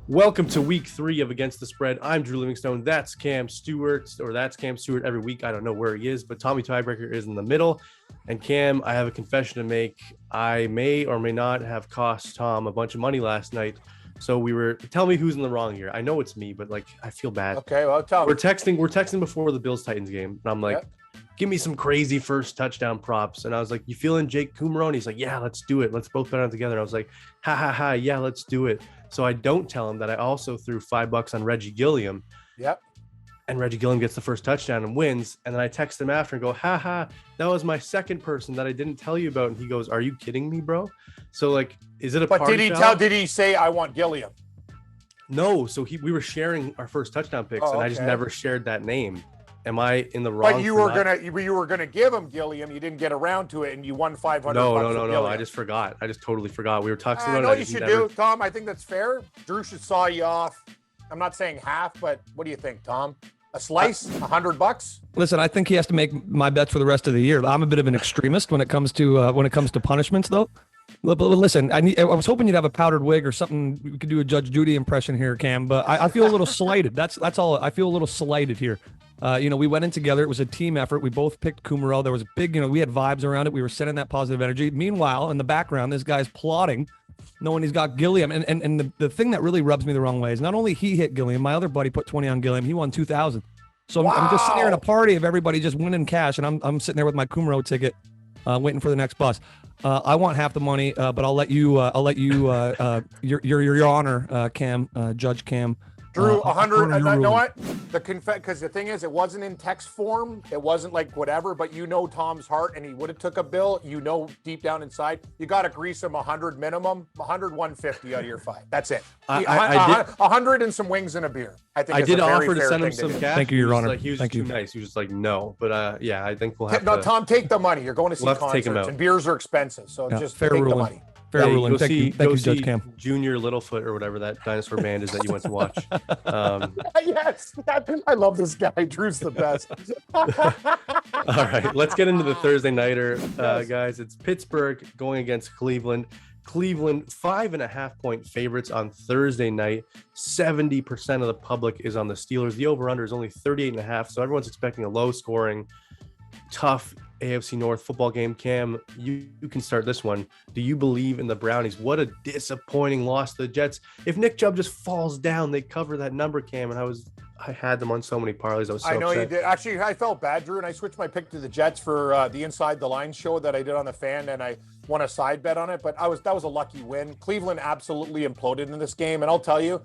Welcome to week 3 of Against the Spread. I'm Drew Livingstone. That's Cam Stewart, or that's Cam Stewart every week. I don't know where he is, but Tommy Tiebreaker is in the middle. And Cam, I have a confession to make. I may or may not have cost Tom a bunch of money last night. So tell me who's in the wrong here. I know it's me, but I feel bad. Okay, well, tell me. We're texting before the Bills-Titans game. And I'm like, Give me some crazy first touchdown props. And I was like, you feeling Jake Kumaro? And he's like, yeah, let's do it. Let's both bet on it together. I was like, ha, yeah, let's do it. So I don't tell him that I also threw $5 on Reggie Gilliam. Yep. And Reggie Gilliam gets the first touchdown and wins. And then I text him after and go, that was my second person that I didn't tell you about. And he goes, are you kidding me, bro? So is it a party foul? Did he say I want Gilliam? No. So we were sharing our first touchdown picks and I just never shared that name. Am I in the wrong? But you were gonna give him Gilliam. You didn't get around to it, and you won $500. No. I just forgot. I just totally forgot. We were texting. I know what you should do, Tom. I think that's fair. Drew should saw you off. I'm not saying half, but what do you think, Tom? A slice, $100? Listen, I think he has to make my bets for the rest of the year. I'm a bit of an extremist when it comes to punishments, though. But listen, I was hoping you'd have a powdered wig or something. We could do a Judge Judy impression here, Cam. But I feel a little slighted. That's all. I feel a little slighted here. We went in together. It was a team effort. We both picked Kumaro. There was a big, we had vibes around it. We were sending that positive energy. Meanwhile, in the background, this guy's plotting, knowing he's got Gilliam. And the thing that really rubs me the wrong way is not only he hit Gilliam, my other buddy put 20 on Gilliam. He won 2,000. So I'm just sitting here in a party of everybody just winning cash, and I'm sitting there with my Kumaro ticket, waiting for the next bus. I want half the money, but I'll let you, your honor, Cam, Judge Cam. Drew, 100. You know what? Because the thing is, it wasn't in text form. It wasn't whatever. But Tom's heart, and he would have took a bill. Deep down inside, you got to grease him 100 minimum, 100, 150 out of your 5. That's it. I did 100 and some wings and a beer. I think I did offer to send him some cash. Thank you, Your Honor. He was too nice. He was just like, no. But I think we'll have to. No, Tom, take the money. You're going to see concerts, and beers are expensive. So just take the money. Fair ruling. Thank you, Judge Cam. Junior Littlefoot or whatever that dinosaur band is that you went to watch. Yes, I love this guy. Drew's the best. All right, let's get into the Thursday nighter, guys. It's Pittsburgh going against Cleveland. Cleveland 5.5-point favorites on Thursday night. 70% of the public is on the Steelers. The over/under is only 38.5, so everyone's expecting a low-scoring, tough AFC North football game. Cam, you can start this one. Do you believe in the Brownies? What a disappointing loss to the Jets. If Nick Chubb just falls down, they cover that number, Cam. And I had them on so many parlays. I know upset. You did. Actually, I felt bad, Drew, and I switched my pick to the Jets for the Inside the Line show that I did on the Fan, and I won a side bet on it. But that was a lucky win. Cleveland absolutely imploded in this game, and I'll tell you,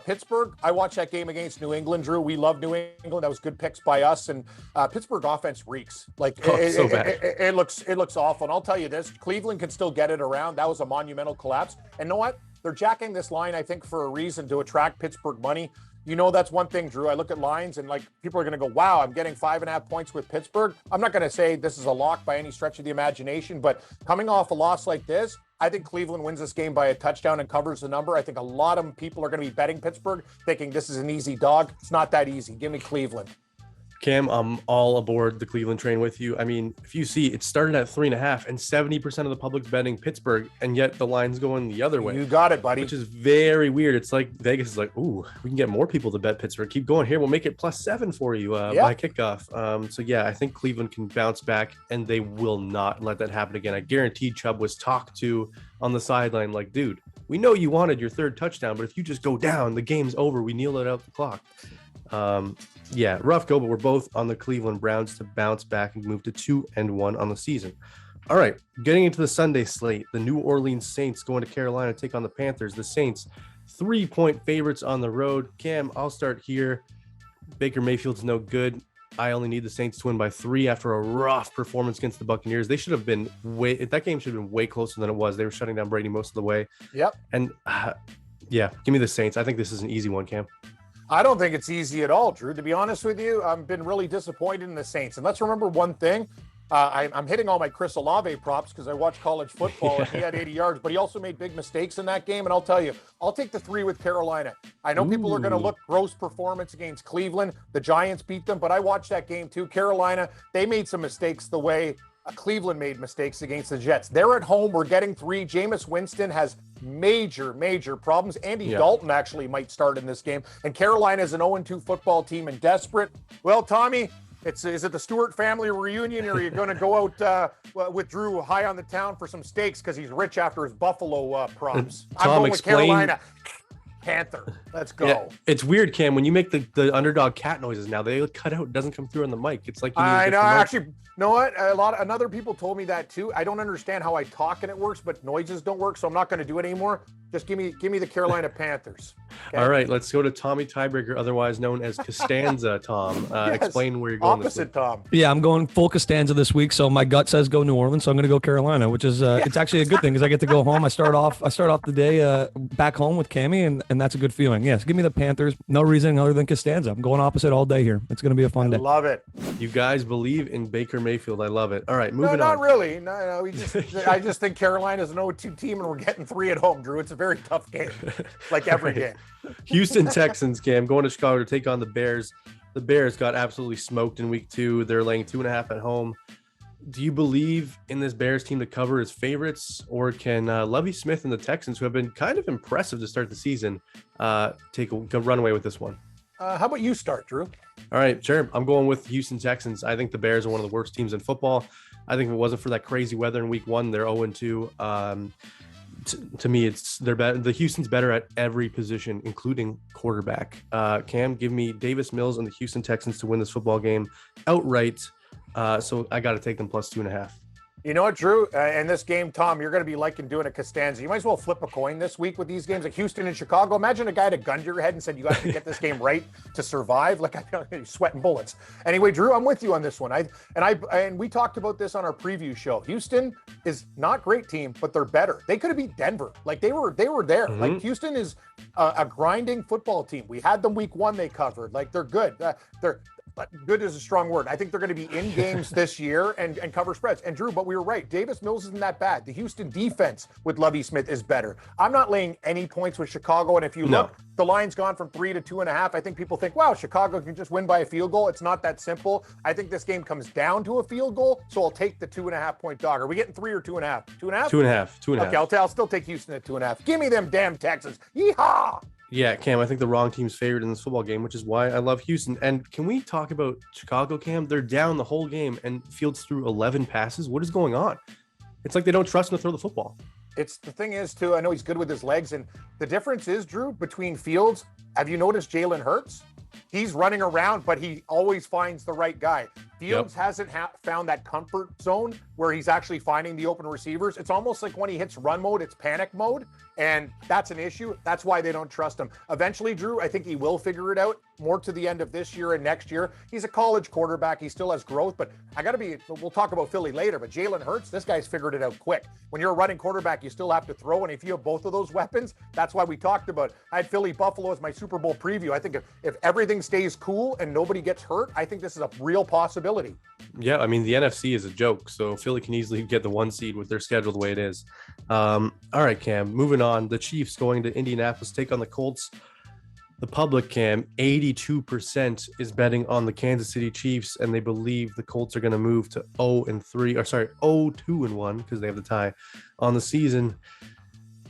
Pittsburgh, I watched that game against New England, Drew. We love New England. That was good picks by us. And Pittsburgh offense reeks. It looks awful. And I'll tell you this, Cleveland can still get it around. That was a monumental collapse. And you know what? They're jacking this line, I think, for a reason, to attract Pittsburgh money. That's one thing, Drew. I look at lines and people are going to go, wow, I'm getting 5.5 points with Pittsburgh. I'm not going to say this is a lock by any stretch of the imagination, but coming off a loss like this, I think Cleveland wins this game by a touchdown and covers the number. I think a lot of people are going to be betting Pittsburgh, thinking this is an easy dog. It's not that easy. Give me Cleveland. Cam, I'm all aboard the Cleveland train with you. I mean, if you see, it started at 3.5 and 70% of the public's betting Pittsburgh, and yet the line's going the other way. You got it, buddy. Which is very weird. It's like Vegas is like, ooh, we can get more people to bet Pittsburgh. Keep going here. We'll make it +7 for you by kickoff. I think Cleveland can bounce back, and they will not let that happen again. I guarantee Chubb was talked to on the sideline like, dude, we know you wanted your third touchdown, but if you just go down, the game's over. We kneel it out the clock. Rough go, but we're both on the Cleveland Browns to bounce back and move to 2-1 on the season. All right, getting into the Sunday slate, the New Orleans Saints going to Carolina to take on the Panthers. The Saints 3-point favorites on the road. Cam, I'll start here. Baker Mayfield's no good. I only need the Saints to win by 3 after a rough performance against the Buccaneers. They should have been that game should have been way closer than it was. They were shutting down Brady most of the way. Yep. And give me the Saints. I think this is an easy one, Cam. I don't think it's easy at all, Drew. To be honest with you, I've been really disappointed in the Saints. And let's remember one thing. I'm hitting all my Chris Olave props because I watch college football and he had 80 yards, but he also made big mistakes in that game. And I'll tell you, I'll take the 3 with Carolina. I know people are going to look gross performance against Cleveland. The Giants beat them, but I watched that game too. Carolina, they made some mistakes the way Cleveland made mistakes against the Jets. They're at home. We're getting 3. Jameis Winston has major problems. Andy Dalton actually might start in this game. And Carolina is an 0-2 football team and desperate. Well, Tommy, is it the Stewart family reunion, or are you going to go out with Drew high on the town for some steaks because he's rich after his Buffalo props? Tom, I'm going with Carolina. Panther. Let's go. Yeah, it's weird, Cam. When you make the underdog cat noises now, they cut out. It doesn't come through on the mic. It's like you need I know. Actually, you know what? Another people told me that too. I don't understand how I talk and it works, but noises don't work, so I'm not going to do it anymore. Just give me the Carolina Panthers. Okay? All right, let's go to Tommy Tiebreaker, otherwise known as Costanza. Tom, yes, explain where you're going. Opposite Tom. Yeah, I'm going full Costanza this week. So my gut says go New Orleans. So I'm going to go Carolina, which is it's actually a good thing because I get to go home. I start off the day back home with Cammy, and that's a good feeling. Yes, give me the Panthers. No reason other than Costanza. I'm going opposite all day here. It's going to be a fun day. Love it. You guys believe in Baker Mayfield. I love it. All right, moving on. No, not really. No. I just think Carolina's an 0-2 team, and we're getting 3 at home, Drew. It's a very tough game, like every game. Houston Texans, Cam, going to Chicago to take on the Bears. The Bears got absolutely smoked in week 2. They're laying 2.5 at home. Do you believe in this Bears team to cover as favorites, or can Lovie Smith and the Texans, who have been kind of impressive to start the season, take a runaway with this one? How about you start, Drew? All right, sure. I'm going with Houston Texans. I think the Bears are one of the worst teams in football. I think if it wasn't for that crazy weather in week 1, they're 0-2. To me, they're better. The Houston's better at every position, including quarterback. Cam, give me Davis Mills and the Houston Texans to win this football game outright. So I got to take them plus 2.5. You know what, Drew? In this game, Tom, you're going to be liking doing a Costanza. You might as well flip a coin this week with these games, like Houston and Chicago. Imagine a guy had a gun to your head and said, you got to get this game right to survive. Like, I'm sweating bullets. Anyway, Drew, I'm with you on this one. And we talked about this on our preview show. Houston is not a great team, but they're better. They could have beat Denver. Like, they were there. Mm-hmm. Like, Houston is a grinding football team. We had them week 1. They covered. Like, they're good. Good is a strong word. I think they're going to be in games this year and cover spreads. And Drew, but we were right. Davis Mills isn't that bad. The Houston defense with Lovie Smith is better. I'm not laying any points with Chicago. And if you look, the line's gone from 3 to 2.5. I think people think, wow, Chicago can just win by a field goal. It's not that simple. I think this game comes down to a field goal. So I'll take the 2.5 point dog. Are we getting 3 or 2.5? 2.5? 2.5. Okay, I'll still take Houston at 2.5. Give me them damn Texans. Yeehaw! Yeah, Cam, I think the wrong team's favored in this football game, which is why I love Houston. And can we talk about Chicago, Cam? They're down the whole game and Fields threw 11 passes. What is going on? It's like they don't trust him to throw the football. The thing is, too, I know he's good with his legs. And the difference is, Drew, between Fields, have you noticed Jalen Hurts? He's running around, but he always finds the right guy. Fields hasn't found that comfort zone where he's actually finding the open receivers. It's almost like when he hits run mode, it's panic mode. And that's an issue. That's why they don't trust him. Eventually, Drew, I think he will figure it out more to the end of this year and next year. He's a college quarterback. He still has growth, but we'll talk about Philly later, but Jalen Hurts, this guy's figured it out quick. When you're a running quarterback, you still have to throw. And if you have both of those weapons, that's why we talked about, I had Philly Buffalo as my Super Bowl preview. I think if everything stays cool and nobody gets hurt, I think this is a real possibility. Yeah, I mean, the NFC is a joke, so Philly can easily get the 1 seed with their schedule the way it is. All right, Cam, moving on. The Chiefs going to Indianapolis, take on the Colts. The public, Cam, 82% is betting on the Kansas City Chiefs, and they believe the Colts are going to move to 0-2-1, because they have the tie on the season.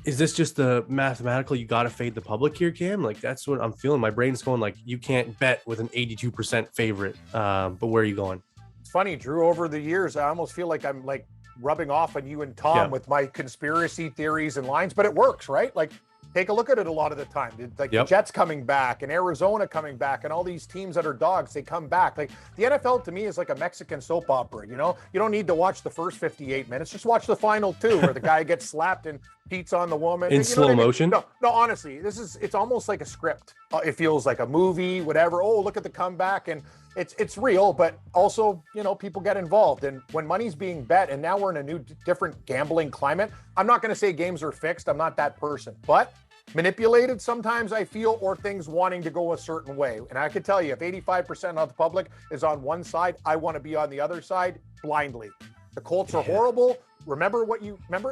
Is this just the mathematical, you got to fade the public here, Cam? Like, that's what I'm feeling. My brain's going like, you can't bet with an 82% favorite. But where are you going? It's funny, Drew, over the years, I almost feel like I'm like rubbing off on you and Tom with my conspiracy theories and lines, but it works, right? Like, take a look at it a lot of the time. Like the Jets coming back and Arizona coming back and all these teams that are dogs, they come back. Like, the NFL to me is like a Mexican soap opera, you know? You don't need to watch the first 58 minutes. Just watch the final 2 where the guy gets slapped and beats on the woman. In slow motion? No, honestly, it's almost like a script. It feels like a movie, whatever. Oh, look at the comeback. And it's real, but also, you know, people get involved. And when money's being bet, and now we're in a new, different gambling climate, I'm not going to say games are fixed. I'm not that person, but manipulated sometimes, I feel, or things wanting to go a certain way. And I can tell you, if 85% of the public is on one side, I want to be on the other side blindly. The Colts are horrible. Remember,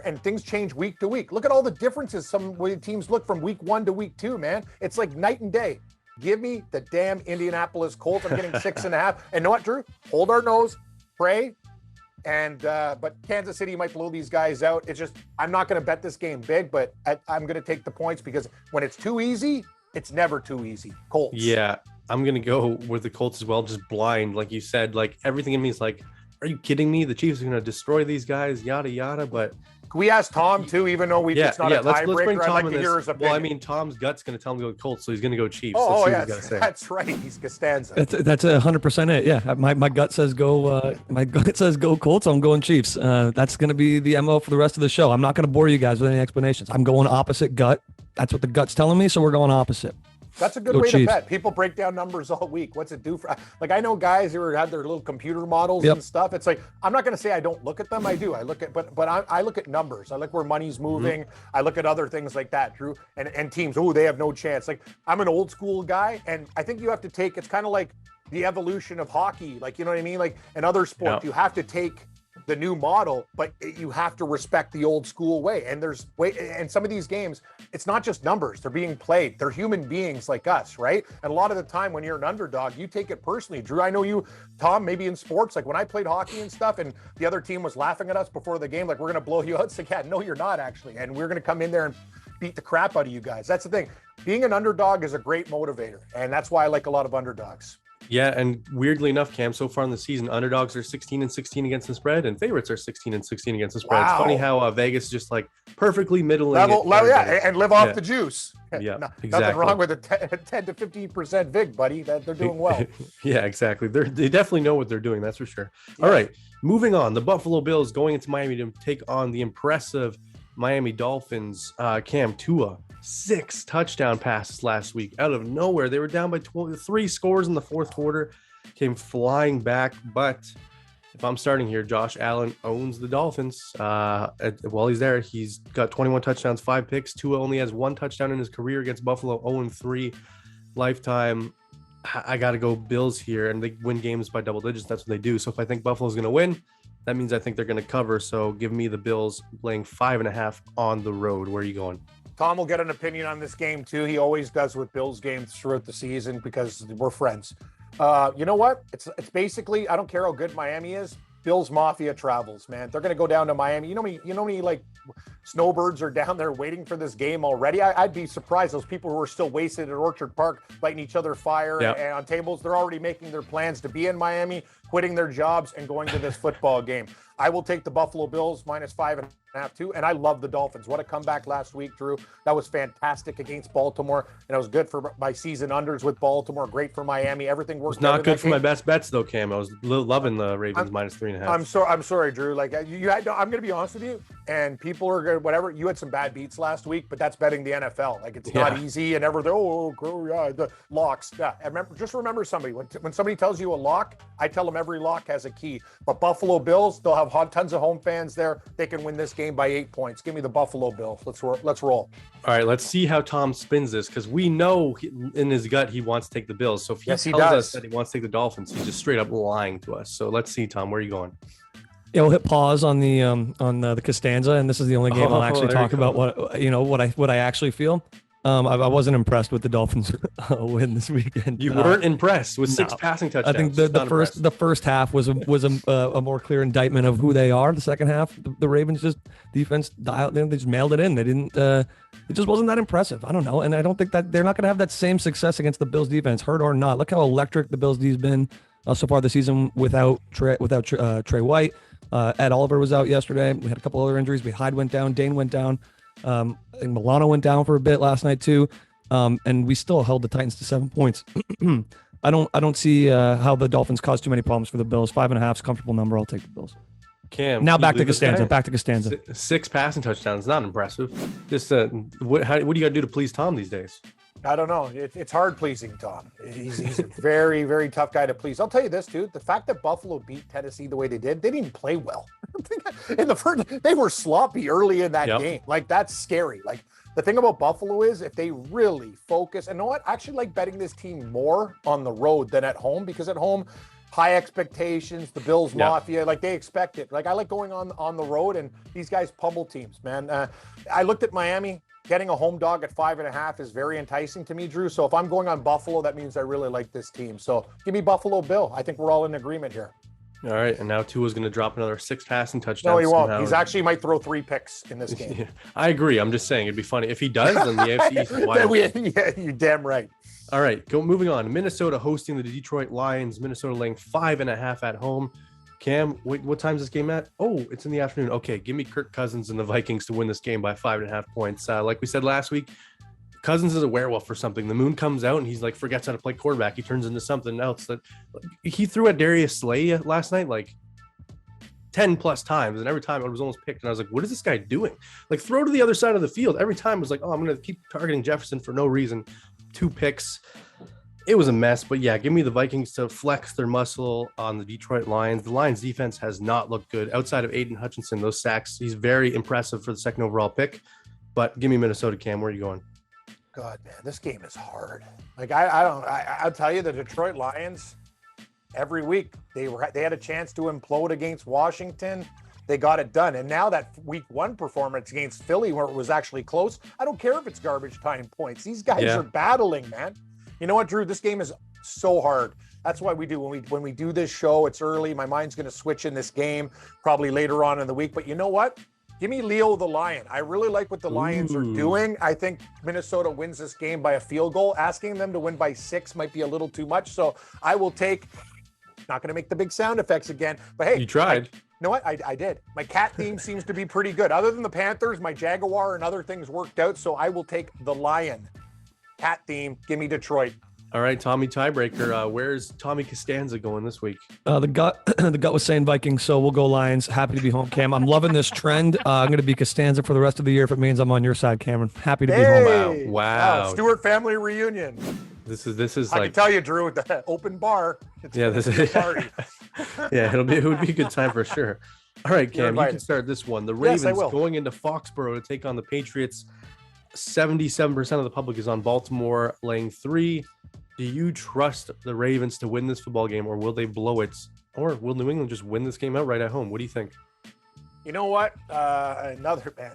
and things change week to week. Look at all the differences some way teams look from week 1 to week 2, man. It's like night and day. Give me the damn Indianapolis Colts. I'm getting 6.5. And know what, Drew? Hold our nose, pray, And but Kansas City might blow these guys out. It's just, I'm not going to bet this game big, but I'm going to take the points because when it's too easy, it's never too easy. Colts. Yeah, I'm going to go with the Colts as well, just blind. Like you said, like everything in me is like, are you kidding me? The Chiefs are going to destroy these guys, yada, yada. But can we ask Tom too, even though it's not a tiebreaker? I'd like to hear his opinion. Well, I mean, Tom's gut's going to tell him to go Colts, so he's going to go Chiefs. Yeah, that's right. He's Costanza. That's 100% it. Yeah, my gut says go. My gut says go Colts. I'm going Chiefs. That's going to be the MO for the rest of the show. I'm not going to bore you guys with any explanations. I'm going opposite gut. That's what the gut's telling me, so we're going opposite. That's a good way to bet. People break down numbers all week. What's it do for? Like, I know guys who have their little computer models and stuff. It's like, I'm not going to say I don't look at them. I do. I look at, but I look at numbers. I look where money's moving. I look at other things like that, Drew, and teams. Oh, they have no chance. Like, I'm an old school guy, and I think you have to take. It's kind of like the evolution of hockey. Like, you know what I mean? Like in other sports, you have to take the new model, but you have to respect the old school way. And and some of these games, it's not just numbers. They're being played. They're human beings like us, right? And a lot of the time when you're an underdog, you take it personally. Drew, I know you, Tom, maybe in sports, like when I played hockey and stuff and the other team was laughing at us before the game, like, we're going to blow you out. It's like, yeah, no, you're not actually. And we're going to come in there and beat the crap out of you guys. That's the thing. Being an underdog is a great motivator. And that's why I like a lot of underdogs. Yeah, and weirdly enough, Cam, so far in the season, underdogs are 16-16 against the spread, and favorites are 16-16 against the spread. Wow. It's funny how Vegas is just like perfectly middling level, and live off the juice. Yeah, exactly. Nothing wrong with a 10 to 15% vig, buddy. That they're doing well. Yeah, exactly. They definitely know what they're doing. That's for sure. Yeah. All right, moving on. The Buffalo Bills going into Miami to take on the impressive Miami Dolphins. Cam, Tua. 6 touchdown passes last week out of nowhere. They were down by 3 scores in the fourth quarter, came flying back. But if I'm starting here, Josh Allen owns the Dolphins. While he's there, he's got 21 touchdowns, 5 picks. Tua only has 1 touchdown in his career against Buffalo, 0-3 lifetime. I got to go Bills here, and they win games by double digits. That's what they do. So if I think Buffalo's going to win, that means I think they're going to cover. So give me the Bills laying 5.5 on the road. Where are you going? Tom will get an opinion on this game too. He always does with Bills games throughout the season because we're friends. You know what? It's basically, I don't care how good Miami is. Bills Mafia travels, man. They're going to go down to Miami. You know me, like snowbirds are down there waiting for this game already. I'd be surprised. Those people who are still wasted at Orchard Park, lighting each other fire and on tables, they're already making their plans to be in Miami, quitting their jobs and going to this football game. I will take the Buffalo Bills -5.5 too. And I love the Dolphins. What a comeback last week, Drew. That was fantastic against Baltimore. And it was good for my season unders with Baltimore. Great for Miami. Everything worked. It's not good for my best bets though, Cam. I was loving the Ravens -3.5. I'm sorry, Drew. Like I'm going to be honest with you. And people are going to, whatever. You had some bad beats last week, but that's betting the NFL. Like it's not easy. And the locks. Yeah. Remember somebody. When somebody tells you a lock, I tell them every lock has a key. But Buffalo Bills, they'll have tons of home fans there. They can win this game by 8 points. Give me the Buffalo Bills. Let's roll. All right, let's see how Tom spins this, because we know in his gut he wants to take the Bills. So if he tells us that he wants to take the Dolphins, he's just straight up lying to us. So let's see, Tom, where are you going? Yeah, we'll hit pause on the Costanza, and this is the only game I'll actually talk about what I actually feel. I wasn't impressed with the Dolphins win this weekend. You weren't impressed with 6 passing touchdowns. I think the first half was a more clear indictment of who they are. The second half, the Ravens just defense dialed. They just mailed it in. They didn't. It just wasn't that impressive. I don't know, and I don't think that they're not going to have that same success against the Bills defense, hurt or not. Look how electric the Bills D's been so far this season without Trey White. Ed Oliver was out yesterday. We had a couple other injuries. Hyde went down. Dane went down. I think Milano went down for a bit last night too, and we still held the Titans to 7 points. I don't see how the Dolphins cause too many problems for the Bills. 5.5 is a comfortable number. I'll take the Bills. Cam, now back to Costanza. 6 passing touchdowns, not impressive. Just what do you got to do to please Tom these days? I don't know. It's hard pleasing Tom. He's a very, very tough guy to please. I'll tell you this, dude. The fact that Buffalo beat Tennessee the way they did, they didn't play well. In the first, they were sloppy early in that game. Like, that's scary. Like, the thing about Buffalo is if they really focus, and you know what? I actually like betting this team more on the road than at home, because at home, high expectations, the Bills Mafia, like they expect it. Like, I like going on the road, and these guys pummel teams, man. I looked at Miami. Getting a home dog at 5.5 is very enticing to me, Drew. So if I'm going on Buffalo, that means I really like this team. So give me Buffalo Bill. I think we're all in agreement here. All right, and now Tua's going to drop another 6 passing touchdowns. No, he won't. somehow. He's actually might throw 3 picks in this game. Yeah, I agree. I'm just saying it'd be funny if he does. Then the AFC East is wide open. Yeah, you're damn right. All right, moving on. Minnesota hosting the Detroit Lions. Minnesota laying 5.5 at home. Cam, what time's this game at? Oh, it's in the afternoon. Okay, give me Kirk Cousins and the Vikings to win this game by 5.5 points. Like we said last week, Cousins is a werewolf or something. The moon comes out and he's like forgets how to play quarterback. He turns into something else. That he threw at Darius Slay last night like 10 plus times, and every time it was almost picked. And I was like, what is this guy doing? Like, throw to the other side of the field. Every time it was like, oh, I'm going to keep targeting Jefferson for no reason. 2 picks. It was a mess, but yeah, give me the Vikings to flex their muscle on the Detroit Lions. The Lions defense has not looked good outside of Aiden Hutchinson. Those sacks, he's very impressive for the second overall pick, but give me Minnesota. Cam, where are you going? God, man, this game is hard. Like, I'll tell you, the Detroit Lions, every week they had a chance to implode against Washington. They got it done. And now that week 1 performance against Philly, where it was actually close, I don't care if it's garbage time points. These guys are battling, man. You know what, Drew? This game is so hard. That's why we do when we do this show. It's early. My mind's going to switch in this game probably later on in the week. But you know what? Give me Leo the Lion. I really like what the Lions are doing. I think Minnesota wins this game by a field goal. Asking them to win by 6 might be a little too much. So I will take. Not going to make the big sound effects again. But hey, you tried. You know what? I did. My cat theme seems to be pretty good. Other than the Panthers, my Jaguar and other things worked out. So I will take the Lion. Cat theme. Give me Detroit. All right, Tommy Tiebreaker. Where's Tommy Costanza going this week? The gut was saying Vikings, so we'll go Lions. Happy to be home, Cam. I'm loving this trend. I'm going to be Costanza for the rest of the year if it means I'm on your side, Cameron. Happy to be home. Wow. Stewart family reunion. This is I like, can tell you, Drew, the open bar. This is party. Yeah, it would be a good time for sure. All right, Cam, you can start this one. The Ravens going into Foxborough to take on the Patriots. 77% of the public is on Baltimore laying 3. Do you trust the Ravens to win this football game, or will they blow it? Or will New England just win this game outright at home? What do you think? You know what?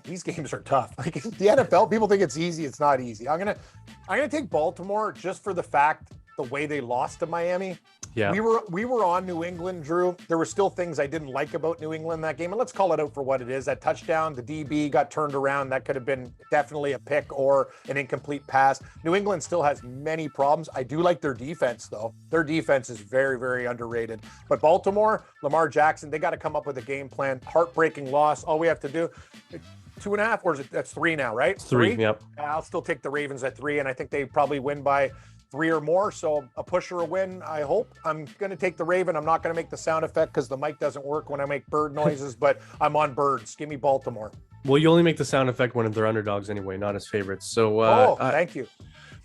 These games are tough. Like, the NFL, people think it's easy. It's not easy. I'm gonna take Baltimore just for the fact the way they lost to Miami. Yeah, we were on New England, Drew. There were still things I didn't like about New England that game, and let's call it out for what it is. That touchdown, the DB got turned around. That could have been definitely a pick or an incomplete pass. New England still has many problems. I do like their defense, though. Their defense is very, very underrated. But Baltimore, Lamar Jackson, they got to come up with a game plan. Heartbreaking loss. All we have to do. 2.5, or is it? That's 3 now, right? 3. Yep. I'll still take the Ravens at 3, and I think they probably win by 3 or more. So a push or a win, I hope. I'm going to take the Raven. I'm not going to make the sound effect because the mic doesn't work when I make bird noises, but I'm on birds. Give me Baltimore. Well, you only make the sound effect when they're underdogs anyway, not as favorites. So thank you.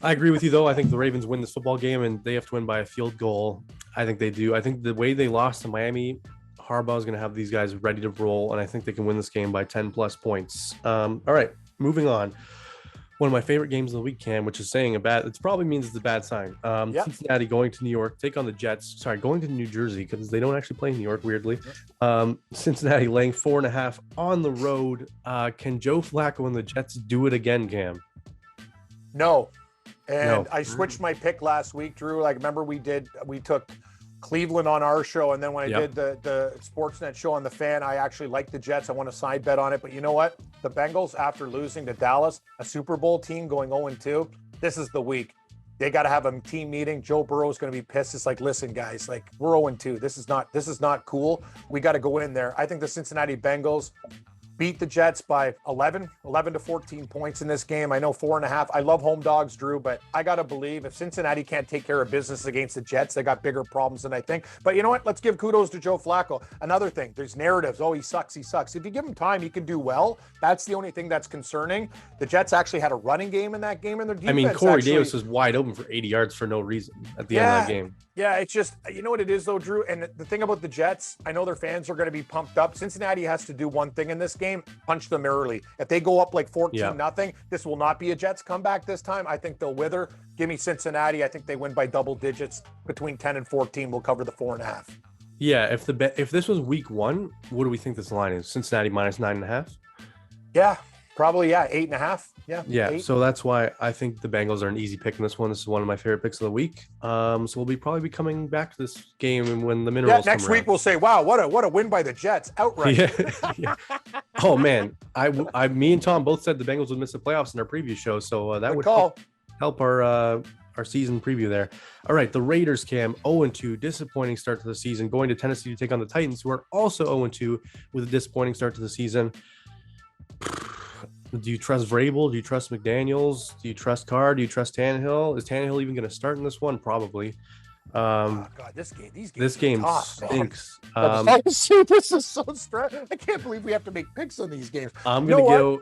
I agree with you, though. I think the Ravens win this football game, and they have to win by a field goal. I think they do. I think the way they lost to Miami, Harbaugh is going to have these guys ready to roll, and I think they can win this game by 10 plus points. All right, moving on. One of my favorite games of the week, Cam, which is saying it probably means it's a bad sign. Cincinnati going to New York, take on the Jets. Sorry, going to New Jersey because they don't actually play in New York, weirdly. Cincinnati laying 4.5 on the road. Can Joe Flacco and the Jets do it again, Cam? No. And I switched my pick last week, Drew. Like, remember we took Cleveland on our show, and then when I did the Sportsnet show on the Fan, I actually liked the Jets. I want to side bet on it. But you know what? The Bengals, after losing to Dallas, a Super Bowl team going 0-2, this is the week. They got to have a team meeting. Joe Burrow is going to be pissed. It's like, listen, guys, like, we're 0-2. This is not cool. We got to go in there. I think the Cincinnati Bengals beat the Jets by 11 to 14 points in this game. I know 4.5. I love home dogs, Drew, but I got to believe if Cincinnati can't take care of business against the Jets, they got bigger problems than I think. But you know what? Let's give kudos to Joe Flacco. Another thing, there's narratives. Oh, he sucks. If you give him time, he can do well. That's the only thing that's concerning. The Jets actually had a running game in that game, and their defense Corey Davis was wide open for 80 yards for no reason at the end of that game. Yeah, it's just, you know what it is though, Drew? And the thing about the Jets, I know their fans are going to be pumped up. Cincinnati has to do one thing in this game, punch them early. If they go up like 14-0, this will not be a Jets comeback this time. I think they'll wither. Give me Cincinnati. I think they win by double digits. Between 10 and 14, we'll cover the 4.5. Yeah, if this was week 1, what do we think this line is? Cincinnati minus 9.5? Yeah, Probably, yeah, 8.5. Yeah. Yeah. 8. So that's why I think the Bengals are an easy pick in this one. This is one of my favorite picks of the week. So we'll probably be coming back to this game when the minerals next come week around. we'll say, wow, what a win by the Jets outright. Yeah. Oh man, me and Tom both said the Bengals would miss the playoffs in our previous show, so that would help our season preview there. All right, the Raiders, Cam, 0-2, disappointing start to the season, going to Tennessee to take on the Titans, who are also 0-2 with a disappointing start to the season. Do you trust Vrabel? Do you trust McDaniels? Do you trust Carr? Do you trust Tannehill? Is Tannehill even going to start in this one? Probably. God, this game stinks. This is so stressful. I can't believe we have to make picks on these games. I'm gonna go,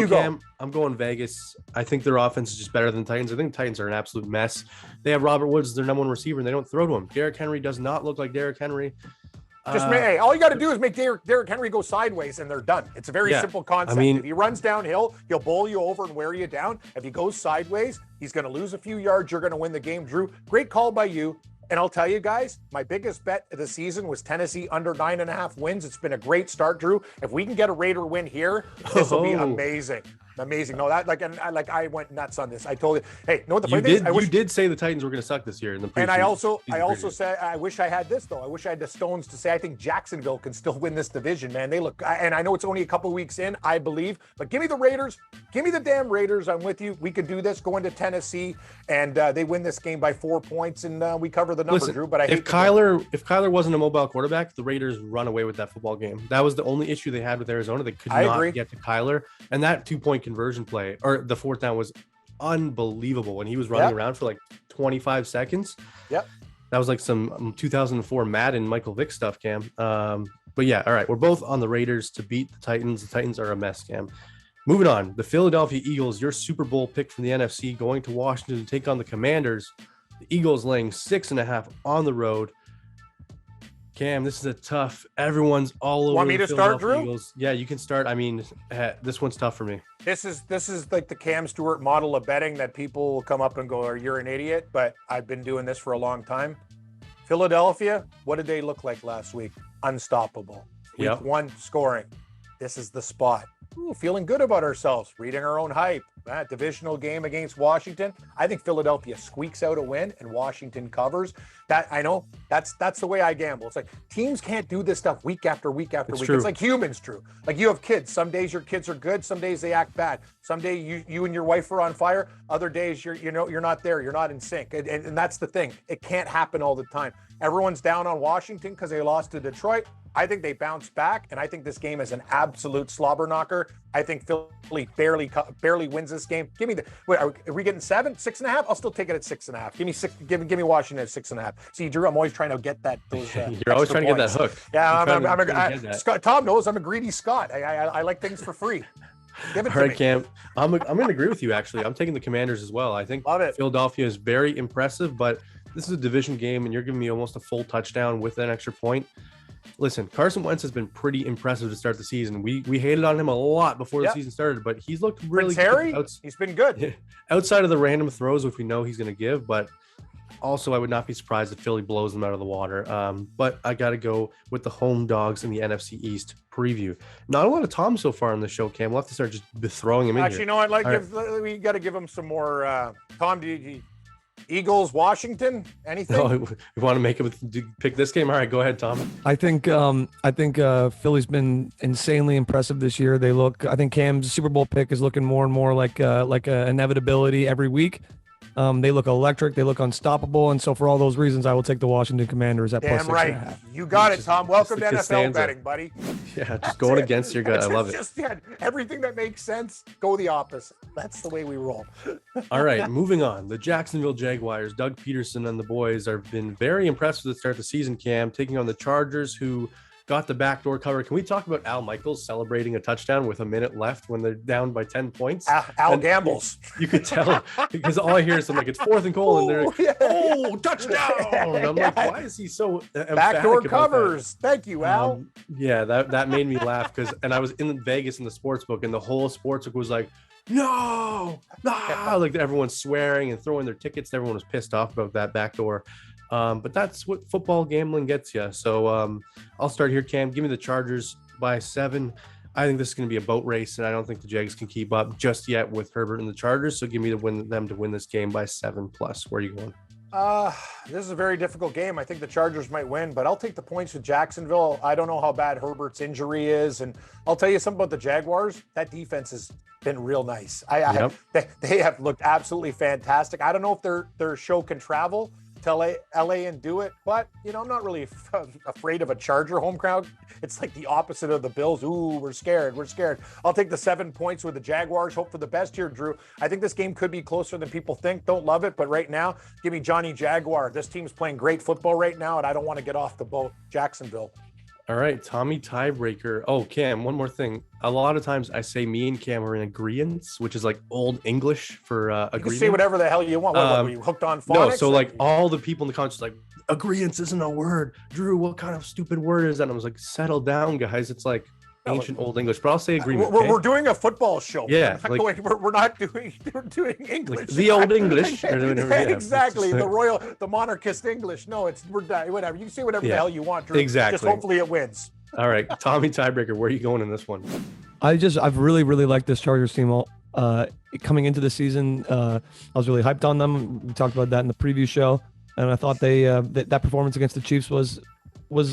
Cam. I'm going Vegas. I think their offense is just better than Titans. I think Titans are an absolute mess. They have Robert Woods as their number one receiver, and they don't throw to him. Derrick Henry does not look like Derrick Henry. All you got to do is make Derrick Henry go sideways, and they're done. It's a very simple concept. If he runs downhill, he'll bowl you over and wear you down. If he goes sideways, he's going to lose a few yards. You're going to win the game. Drew, great call by you. And I'll tell you guys, my biggest bet of the season was Tennessee under 9.5 wins. It's been a great start, Drew. If we can get a Raider win here, this will be amazing. Amazing. No, I went nuts on this. I told you, hey, know what the funny thing is? You did say the Titans were going to suck this year in the preseason. And I also said, I wish I had this though. I wish I had the stones to say I think Jacksonville can still win this division, man. They look, and I know it's only a couple weeks in, I believe, but give me the Raiders. Give me the damn Raiders. I'm with you. We could do this. Go into Tennessee, and they win this game by 4 points, and we cover the number, Listen, Drew. But if Kyler wasn't a mobile quarterback, the Raiders run away with that football game. That was the only issue they had with Arizona. They could not get to Kyler, and that 2-point conversion play, or the fourth down, was unbelievable when he was running around for like 25 seconds. Yep. That was like some 2004 Madden Michael Vick stuff, Cam. But yeah, all right. We're both on the Raiders to beat the Titans. The Titans are a mess, Cam. Moving on, the Philadelphia Eagles, your Super Bowl pick from the NFC, going to Washington to take on the Commanders. The Eagles laying 6.5 on the road. Cam, this is a tough. Everyone's all over. Want me to start, Drew? Eagles. Yeah, you can start. I mean, this one's tough for me. This is like the Cam Stewart model of betting that people will come up and go, "You're an idiot." But I've been doing this for a long time. Philadelphia, what did they look like last week? Unstoppable. Week 1 scoring. This is the spot. Ooh, feeling good about ourselves, reading our own hype. That divisional game against Washington. I think Philadelphia squeaks out a win and Washington covers. That I know that's the way I gamble. It's like teams can't do this stuff week after week after week. True. It's like humans, Drew. Like you have kids. Some days your kids are good. Some days they act bad. Some day you and your wife are on fire. Other days you're not there. You're not in sync. And that's the thing. It can't happen all the time. Everyone's down on Washington because they lost to Detroit. I think they bounce back, and I think this game is an absolute slobber knocker. I think Philly barely wins this game. Give me are we getting 7, 6.5? I'll still take it at 6.5. Give me 6. Give me Washington at 6.5. See, Drew, I'm always trying to get that. You're always trying to get that hook. Yeah, Scott. Tom knows I'm a greedy Scott. I like things for free. Give it to me. Cam. I'm going to agree with you. Actually, I'm taking the Commanders as well. I think Philadelphia is very impressive, but this is a division game, and you're giving me almost a full touchdown with an extra point. Listen, Carson Wentz has been pretty impressive to start the season. We hated on him a lot before the season started, but he's looked really good. He's been good. Outside of the random throws, which we know he's going to give, but also I would not be surprised if Philly blows them out of the water. But I got to go with the home dogs in the NFC East preview. Not a lot of Tom so far on the show, Cam. We'll have to start just throwing him in here. Actually, we got to give him some more. Tom, Eagles, Washington, anything? No, we want to make him pick this game. All right, go ahead, Tom. I think Philly's been insanely impressive this year. I think Cam's Super Bowl pick is looking more and more like a inevitability every week. They look electric. They look unstoppable. And so for all those reasons, I will take the Washington Commanders at plus 6.5. You got it, Tom. Welcome to NFL betting, buddy. Yeah, just going against your gut. I love it. Everything that makes sense, go the opposite. That's the way we roll. All right, moving on. The Jacksonville Jaguars, Doug Peterson and the boys have been very impressive to start the season, Cam, taking on the Chargers, who got the backdoor cover. Can we talk about Al Michaels celebrating a touchdown with a minute left when they're down by 10 points? Al gambles. You could tell because all I hear is like, it's 4th and goal, and they're touchdown. And I'm like, why is he so backdoor covers? Thank you, Al. Yeah, that made me laugh and I was in Vegas in the sports book, and the whole sports book was like, no, like everyone's swearing and throwing their tickets. Everyone was pissed off about that backdoor. But that's what football gambling gets you. So I'll start here, Cam. Give me the Chargers by 7. I think this is going to be a boat race, and I don't think the Jags can keep up just yet with Herbert and the Chargers. So give me them to win this game by 7+. Where are you going? This is a very difficult game. I think the Chargers might win, but I'll take the points with Jacksonville. I don't know how bad Herbert's injury is, and I'll tell you something about the Jaguars. That defense has been real nice. They have looked absolutely fantastic. I don't know if their show can travel to LA and do it, but I'm not really afraid of a Charger home crowd. It's like the opposite of the Bills. Ooh, we're scared. I'll take the 7 points with the Jaguars. Hope for the best here, Drew. I think this game could be closer than people think. Don't love it, but right now, give me Johnny Jaguar. This team's playing great football right now, and I don't want to get off the boat. Jacksonville. All right, Tommy Tiebreaker. Oh, Cam, one more thing. A lot of times I say me and Cam are in agreement, which is like old English for agreement. You can say whatever the hell you want. What were you hooked on phonics? No, so like all the people in the comments like, agreement isn't a word. Drew, what kind of stupid word is that? And I was like, settle down, guys. It's like ancient old English, but I'll say agreement. We're doing a football show. Yeah, we're not doing English. Like the old English. Exactly. The monarchist English. No, we're whatever. You can say whatever the hell you want, Drew. Exactly. Just hopefully it wins. All right, Tommy Tiebreaker, where are you going in this one? I've really liked this Chargers team coming into the season. I was really hyped on them. We talked about that in the preview show, and I thought that performance against the Chiefs was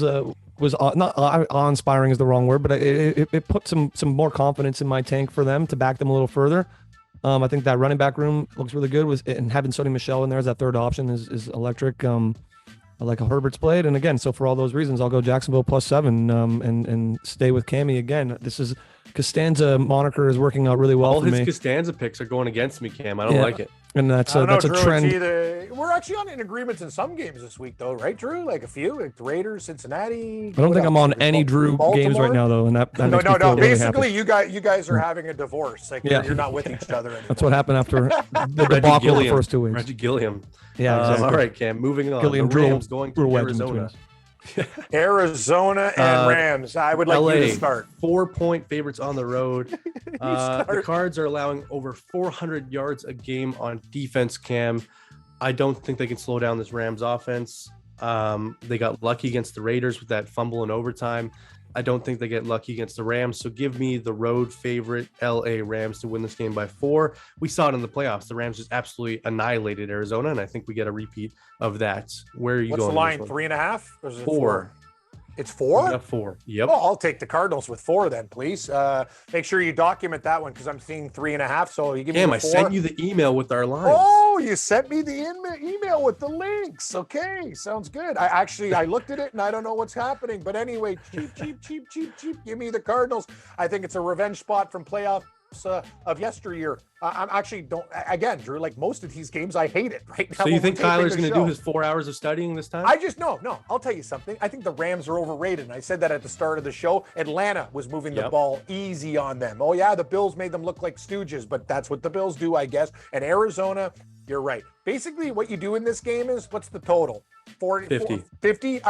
not awe-inspiring is the wrong word, but it put some more confidence in my tank for them to back them a little further. I think that running back room looks really good, and having Sonny Michel in there as that third option is electric. I like how Herbert's played, and again, so for all those reasons, I'll go Jacksonville +7, and stay with Cammy again. This is Costanza moniker is working out really well all for me. All his Costanza picks are going against me, Cam. I don't like it. And that's a trend. We're actually in agreements in some games this week, though, right, Drew? Like a few, like the Raiders, Cincinnati. I don't think I'm on any Drew games right now, though, and that makes me feel really basically, happy. you guys are having a divorce. Like you're not with each other anymore. That's what happened after the debacle of the first 2 weeks. Reggie Gilliam. Yeah, exactly. All right, Cam. Moving on. Gilliam the Rams going to Arizona. Arizona and Rams. I would like you to start. 4-point favorites on the road. The Cards are allowing over 400 yards a game on defense, Cam. I don't think they can slow down this Rams offense. They got lucky against the Raiders with that fumble in overtime. I don't think they get lucky against the Rams. So give me the road favorite LA Rams to win this game by 4. We saw it in the playoffs. The Rams just absolutely annihilated Arizona, and I think we get a repeat of that. Where are you going? What's the line? 3.5? Or is it 4? It's 4? 4. Yep. Oh, I'll take the Cardinals with 4 then, please. Make sure you document that one because I'm seeing 3.5. So you give me 4. I sent you the email with our lines. Oh, you sent me the email with the links. Okay, sounds good. I looked at it and I don't know what's happening. But anyway, cheap. Give me the Cardinals. I think it's a revenge spot from playoff of yesteryear. I'm actually Drew, like most of these games, I hate it right now. So you think Kyler's going to do his 4 hours of studying this time? No, I'll tell you something. I think the Rams are overrated. And I said that at the start of the show. Atlanta was moving the ball easy on them. Oh yeah, the Bills made them look like stooges, but that's what the Bills do, I guess. And Arizona, you're right. Basically what you do in this game is, what's the total? 50?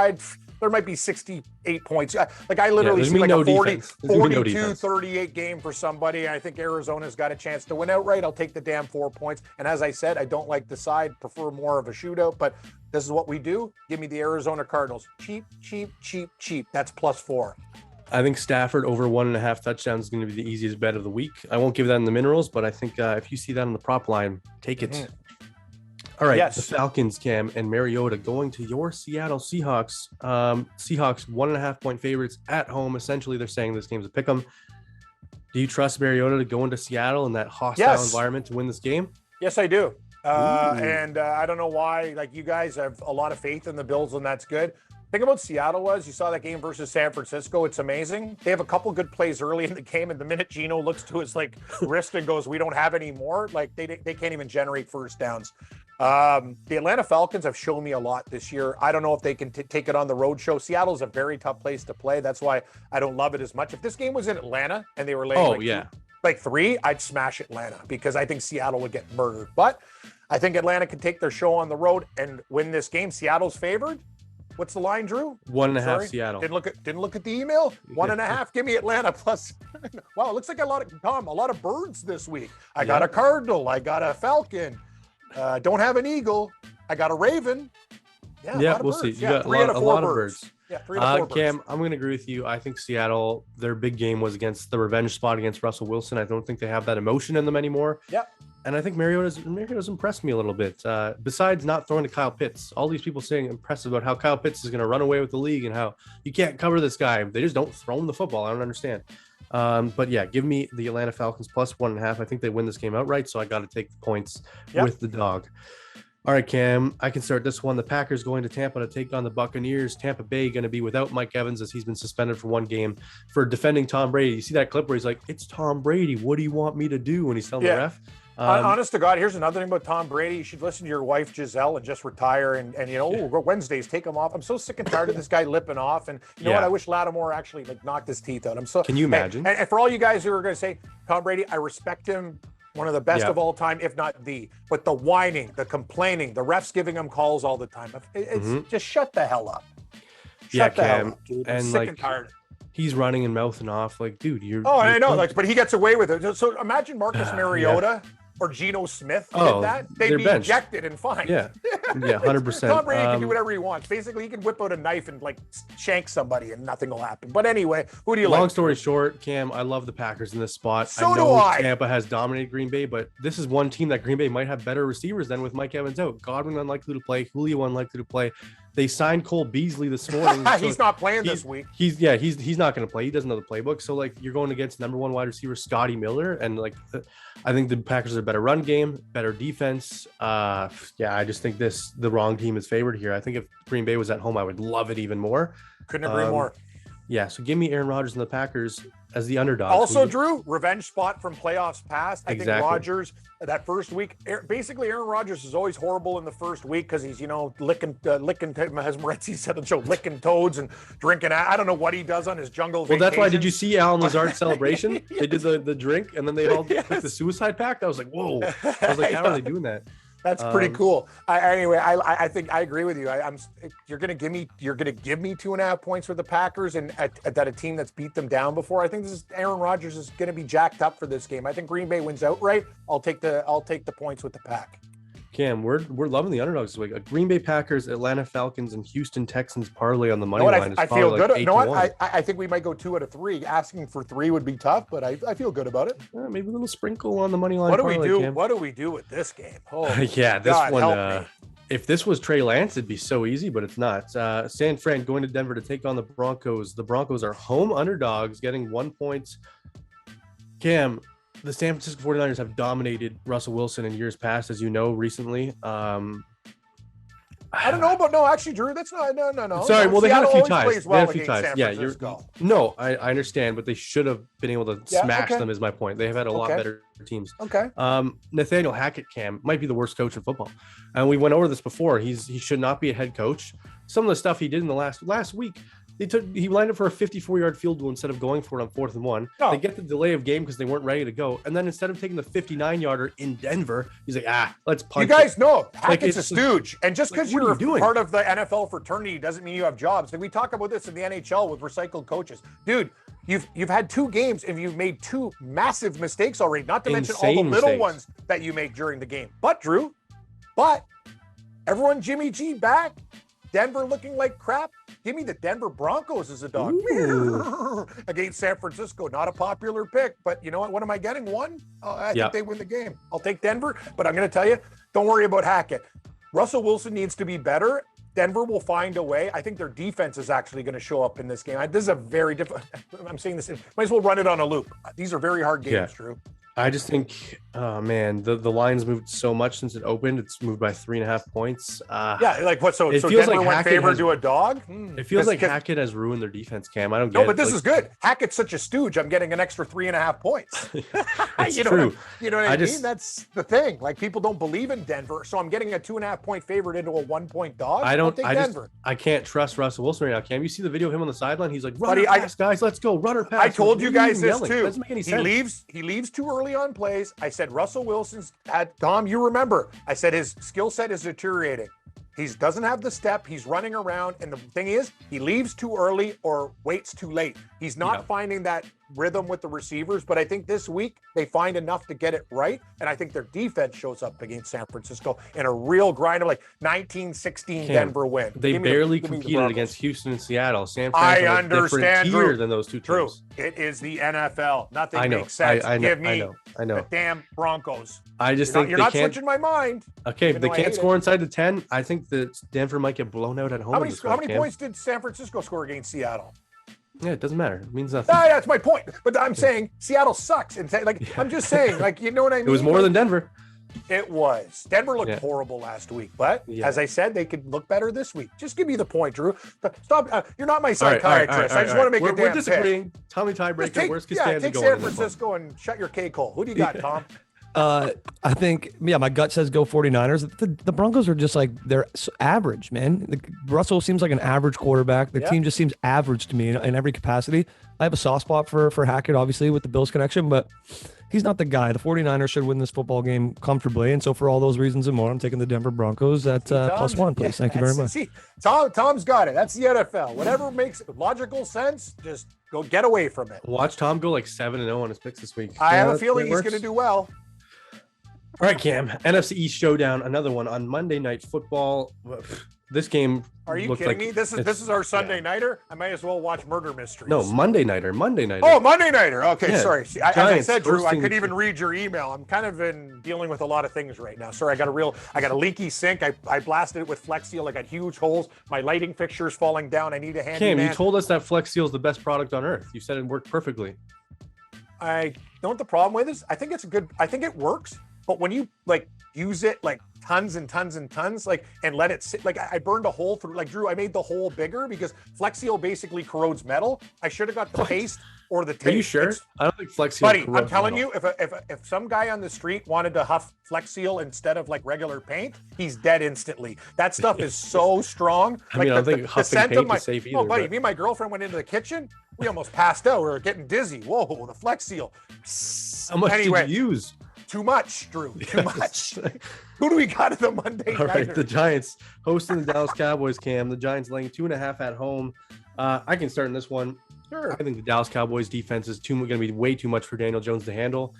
There might be 68 points. Like I literally see like a 42-38 game for somebody. I think Arizona's got a chance to win outright. I'll take the damn 4 points. And as I said, I don't like the side, prefer more of a shootout, but this is what we do. Give me the Arizona Cardinals. Cheap. That's +4. I think Stafford over 1.5 touchdowns is going to be the easiest bet of the week. I won't give that in the minerals, but I think if you see that on the prop line, take it. Mm-hmm. All right, The Falcons, Cam, and Mariota going to your Seattle Seahawks. Seahawks 1.5-point favorites at home. Essentially, they're saying this game's a pick'em. Do you trust Mariota to go into Seattle in that hostile environment to win this game? Yes, I do. And I don't know why. Like you guys have a lot of faith in the Bills, and that's good. Thing about Seattle was you saw that game versus San Francisco. It's amazing. They have a couple good plays early in the game, and the minute Geno looks to his wrist and goes, "We don't have any more." Like they can't even generate first downs. The Atlanta Falcons have shown me a lot this year. I don't know if they can take it on the road show. Seattle's a very tough place to play. That's why I don't love it as much. If this game was in Atlanta and they were laying like 3, I'd smash Atlanta because I think Seattle would get murdered. But I think Atlanta can take their show on the road and win this game. Seattle's favored. What's the line, Drew? 1.5 Seattle. Didn't look at the email. 1.5. Give me Atlanta plus. Wow, it looks like a lot of birds this week. I got a Cardinal. I got a Falcon. Don't have an Eagle. I got a Raven. Yeah, we'll see. You got a lot of birds. Yeah, 3 to 4 Cam, I'm going to agree with you. I think Seattle, their big game was against the revenge spot against Russell Wilson. I don't think they have that emotion in them anymore. Yep. And I think Mariota's impressed me a little bit. Besides not throwing to Kyle Pitts, all these people saying impressive about how Kyle Pitts is going to run away with the league and how you can't cover this guy. They just don't throw him the football. I don't understand. But yeah, give me the Atlanta Falcons plus 1.5. I think they win this game outright, so I got to take the points with the dog. All right, Cam, I can start this one. The Packers going to Tampa to take on the Buccaneers. Tampa Bay going to be without Mike Evans as he's been suspended for one game for defending Tom Brady. You see that clip where he's like, "It's Tom Brady. What do you want me to do?" When he's telling the ref. Honest to God, here's another thing about Tom Brady. You should listen to your wife, Giselle, and just retire. And Wednesdays, take him off. I'm so sick and tired of this guy lipping off. And you know what? I wish Lattimore actually knocked his teeth out. Can you imagine? And for all you guys who are going to say, Tom Brady, I respect him. One of the best of all time, if not the. But the whining, the complaining, the refs giving him calls all the time. It's just shut the hell up. Shut the hell up, dude. I'm sick and tired. He's running and mouthing off like, dude, you're. Oh, I know, but he gets away with it. So imagine Marcus Mariota or Geno Smith did that. They'd be ejected and fined. Yeah, 100%. Tom Brady can do whatever he wants. Basically, he can whip out a knife and shank somebody and nothing will happen. But anyway, who do you like? Long story short, Cam, I love the Packers in this spot. So do I. Tampa has dominated Green Bay, but this is one team that Green Bay might have better receivers than with Mike Evans out. Godwin unlikely to play. Julio unlikely to play. They signed Cole Beasley this morning. He's not playing this week. He's not going to play. He doesn't know the playbook. So you're going against number one wide receiver Scotty Miller, and I think the Packers are a better run game, better defense. I just think the wrong team is favored here. I think if Green Bay was at home, I would love it even more. Couldn't agree more. Yeah, so give me Aaron Rodgers and the Packers as the underdog. Also, Drew, revenge spot from playoffs past. I think Rodgers, that first week, basically Aaron Rodgers is always horrible in the first week because he's, licking, as Moretzi said on the show, licking toads and drinking. I don't know what he does on his jungle vacation. Well, that's why, did you see Alan Lazard's celebration? They did the drink and then they all took the suicide pact. I was like, whoa. I was like, how are they doing that? That's pretty cool. I think I agree with you. You're gonna give me 2.5 points for the Packers and that a team that's beat them down before. I think Aaron Rodgers is gonna be jacked up for this game. I think Green Bay wins outright. I'll take the points with the Pack. Cam, we're loving the underdogs this week. Green Bay Packers, Atlanta Falcons, and Houston Texans parlay on the money line. I feel good. You know what? I think we might go 2 out of 3. Asking for 3 would be tough, but I feel good about it. Maybe a little sprinkle on the money line. What do we do? Cam. What do we do with this game? Oh, yeah, this God, one. If this was Trey Lance, it'd be so easy, but it's not. San Fran going to Denver to take on the Broncos. The Broncos are home underdogs, getting 1 point. Cam, the San Francisco 49ers have dominated Russell Wilson in years past, as you know, recently. I don't know, but no, actually, Drew, that's not, no. Sorry, well, they had a few ties. No, I understand, but they should have been able to smash them, is my point. They have had a lot better teams. Okay. Nathaniel Hackett, Cam, might be the worst coach in football. And we went over this before. He should not be a head coach. Some of the stuff he did in the last week, he lined up for a 54-yard field goal instead of going for it on 4th and 1. Oh. They get the delay of game because they weren't ready to go. And then instead of taking the 59-yarder in Denver, he's like, let's punch. You guys know Hackett's a stooge. And just because you're doing? Part of the NFL fraternity doesn't mean you have jobs. We talk about this in the NHL with recycled coaches. Dude, you've had 2 games and you've made 2 massive mistakes already, not to mention all the little ones that you make during the game. But, Drew, everyone Jimmy G back. Denver looking like crap. Give me the Denver Broncos as a dog against San Francisco. Not a popular pick, but you know what? What am I getting? 1? I think they win the game. I'll take Denver, but I'm going to tell you, don't worry about Hackett. Russell Wilson needs to be better. Denver will find a way. I think their defense is actually going to show up in this game. This is a very different. I'm saying this. Might as well run it on a loop. These are very hard games, Drew. I just think, the line's moved so much since it opened. It's moved by 3.5 points. So it feels Denver like went favor to a dog? It feels like Hackett has ruined their defense, Cam. I don't get it. No, but this is good. Hackett's such a stooge. I'm getting an extra 3.5 points. It's true. You know what I mean? That's the thing. People don't believe in Denver. So I'm getting a 2.5 point favorite into a 1 point dog. I'll take Denver. I can't trust Russell Wilson right now, Cam. You see the video of him on the sideline? He's like, run or pass, guys. Let's go. Run or pass. I told you guys this too. Doesn't make any sense. He leaves too early on plays. I said Russell Wilson's Tom, you remember, I said his skill set is deteriorating. He doesn't have the step. He's running around. And the thing is, he leaves too early or waits too late. He's not finding that rhythm with the receivers, but I think this week they find enough to get it right. And I think their defense shows up against San Francisco in a real grind of like 19-16 Denver win. They barely competed against Houston and Seattle. San I Francisco understand, different tier than those two teams. It is the NFL. Nothing makes sense. I know. Give me I know. the damn Broncos. I just think you're not switching my mind. Okay, they can't score inside the 10. I think that Denver might get blown out at home. How many points did San Francisco score against Seattle? Yeah, it doesn't matter. It means nothing. That's my point. But I'm saying Seattle sucks. And I'm just saying, like, you know what I mean? It was more than Denver. It was. Denver looked horrible last week, but as I said, they could look better this week. Just give me the point, Drew. Stop. You're not my psychiatrist. I just want to make a damn We're disagreeing. Tommy Tiebreaker. Where's Costanza take going? San Francisco and shut your cake hole. Who do you got, Tom? I think, my gut says go 49ers. The Broncos are just like, they're average, man. Russell seems like an average quarterback. The team just seems average to me in every capacity. I have a soft spot for Hackett, obviously, with the Bills connection, but he's not the guy. The 49ers should win this football game comfortably. And so for all those reasons and more, I'm taking the Denver Broncos at +1, please. Thank you very much. See, Tom's got it. That's the NFL. Whatever makes logical sense, just go get away from it. Watch Tom go like 7-0 on his picks this week. I have a feeling he's going to do well. All right, Cam. NFC East showdown, another one on Monday Night Football. This game. Are you kidding me? This is our Sunday nighter. I might as well watch Murder Mysteries. No, Monday Nighter. Oh, Monday Nighter. Okay, sorry. See, as I said, Drew, I couldn't even read your email. I'm kind of dealing with a lot of things right now. Sorry, I got a leaky sink. I blasted it with Flex Seal. I got huge holes. My lighting fixture is falling down. I need a handyman. Cam, you told us that Flex Seal is the best product on earth. You said it worked perfectly. I know what the problem with is. I think it works. But when you use it like tons and tons and tons, and let it sit, I burned a hole through, Drew, I made the hole bigger because Flex Seal basically corrodes metal. I should have got the paste or the tape. Are you sure? I don't think Flex Seal. Buddy, I'm telling you, if some guy on the street wanted to huff Flex Seal instead of regular paint, he's dead instantly. That stuff is so strong. I don't think huffing paint is safe either. Oh, buddy, me and my girlfriend went into the kitchen. We almost passed out. We were getting dizzy. Whoa, the Flex Seal. How much did you use? Too much, Drew. Too much. Who do we got in the Monday night? All right, the Giants hosting the Dallas Cowboys, Cam. The Giants laying 2.5 at home. I can start in this one. Sure. I think the Dallas Cowboys defense is going to be way too much for Daniel Jones to handle.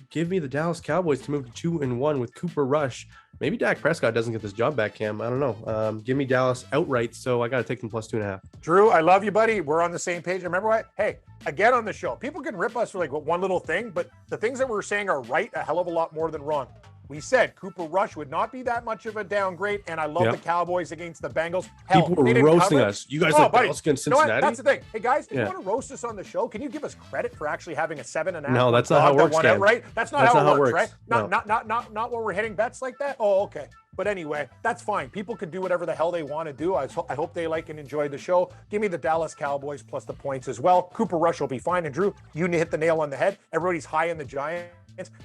Give me the Dallas Cowboys to move to 2-1 with Cooper Rush. Maybe Dak Prescott doesn't get this job back, Cam. I don't know. Give me Dallas outright, so I got to take them +2.5. Drew, I love you, buddy. We're on the same page. Remember what? Hey, again on the show, people can rip us for one little thing, but the things that we're saying are right a hell of a lot more than wrong. We said Cooper Rush would not be that much of a downgrade, and I love the Cowboys against the Bengals. Hell, people were roasting us. You guys like Dallas against Cincinnati? You know what? That's the thing. Hey, guys, if you want to roast us on the show, can you give us credit for actually having a 7.5? No, that's not how it works, Cam. Right? That's not how it works, right? Not when we're hitting bets like that? Oh, okay. But anyway, that's fine. People can do whatever the hell they want to do. I hope they like and enjoy the show. Give me the Dallas Cowboys plus the points as well. Cooper Rush will be fine. And Drew, you hit the nail on the head. Everybody's high in the Giants.